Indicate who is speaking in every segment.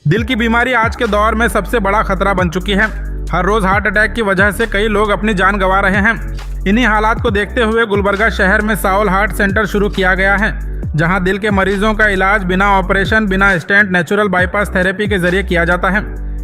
Speaker 1: दिल की बीमारी आज के दौर में सबसे बड़ा खतरा बन चुकी है। हर रोज हार्ट अटैक की वजह से कई लोग अपनी जान गंवा रहे हैं। इन्हीं हालात को देखते हुए गुलबर्गा शहर में साउल हार्ट सेंटर शुरू किया गया है, जहां दिल के मरीजों का इलाज बिना ऑपरेशन, बिना स्टेंट, नेचुरल बाईपास थेरेपी के जरिए किया जाता है।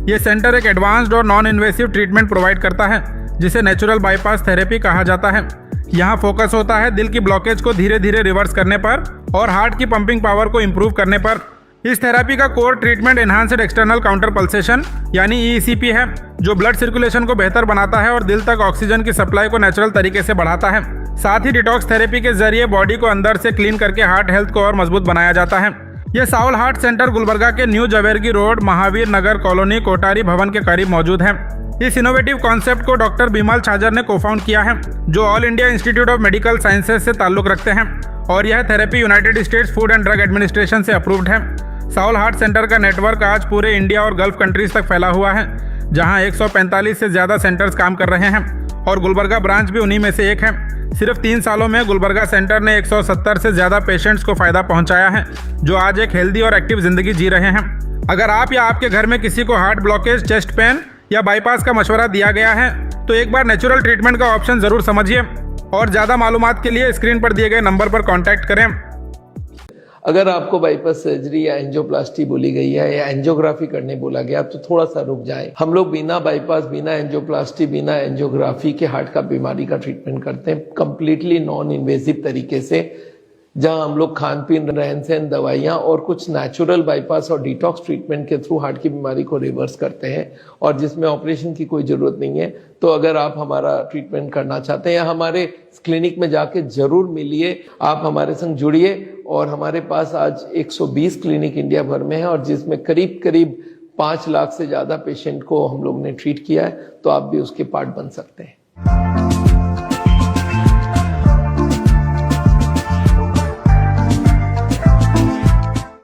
Speaker 1: ये सेंटर एक एडवांस्ड और नॉन इन्वेसिव ट्रीटमेंट प्रोवाइड करता है, जिसे नेचुरल बाईपास थेरेपी कहा जाता है। यहाँ फोकस होता है दिल की ब्लॉकेज को धीरे धीरे रिवर्स करने पर और हार्ट की पंपिंग पावर को इम्प्रूव करने पर। इस थेरेपी का core treatment enhanced external counter pulsation यानी EECP है, जो ब्लड सर्कुलेशन को बेहतर बनाता है और दिल तक ऑक्सीजन की सप्लाई को नेचुरल तरीके से बढ़ाता है। साथ ही डिटॉक्स थेरेपी के जरिए बॉडी को अंदर से क्लीन करके हार्ट हेल्थ को और मजबूत बनाया जाता है। यह साउल हार्ट सेंटर गुलबर्गा के न्यू जवेरगी रोड, महावीर नगर कॉलोनी, कोटारी भवन के करीब मौजूद है। इस इनोवेटिव कॉन्सेप्ट को डॉक्टर बिमल छाजर ने कोफाउंड किया है, जो all India institute of medical sciences से ताल्लुक रखते हैं, और यह therapy United states food and drug administration से अप्रूव्ड है। साउल हार्ट सेंटर का नेटवर्क आज पूरे इंडिया और गल्फ कंट्रीज तक फैला हुआ है, जहां 145 से ज़्यादा सेंटर्स काम कर रहे हैं और गुलबर्गा ब्रांच भी उन्हीं में से एक है। सिर्फ 3 सालों में गुलबर्गा सेंटर ने 170 से ज़्यादा पेशेंट्स को फ़ायदा पहुंचाया है, जो आज एक हेल्दी और एक्टिव ज़िंदगी जी रहे हैं। अगर आप या आपके घर में किसी को हार्ट ब्लॉकेज, चेस्ट पेन या बाईपास का मशवरा दिया गया है, तो एक बार नेचुरल ट्रीटमेंट का ऑप्शन ज़रूर समझिए और ज़्यादा मालूमात के लिए स्क्रीन पर दिए गए नंबर पर कॉन्टैक्ट करें।
Speaker 2: अगर आपको बाईपास सर्जरी या एंजियोप्लास्टी बोली गई है या एंजियोग्राफी करने बोला गया तो थोड़ा सा रुक जाए। हम लोग बिना बाईपास, बिना एंजियोप्लास्टी, बिना एंजियोग्राफी के हार्ट का बीमारी का ट्रीटमेंट करते हैं कंप्लीटली नॉन इन्वेसिव तरीके से, जहां हम लोग खान पीन, रहन सहन, दवाइयां और कुछ नेचुरल बाईपास और डिटॉक्स ट्रीटमेंट के थ्रू हार्ट की बीमारी को रिवर्स करते हैं, और जिसमें ऑपरेशन की कोई जरूरत नहीं है। तो अगर आप हमारा ट्रीटमेंट करना चाहते हैं या हमारे क्लिनिक में जाके जरूर मिलिए, आप हमारे संग जुड़िए। और हमारे पास आज 120 क्लिनिक इंडिया भर में है, और जिसमें करीब करीब 5 लाख से ज्यादा पेशेंट को हम लोग ने ट्रीट किया है, तो आप भी उसके पार्ट बन सकते हैं।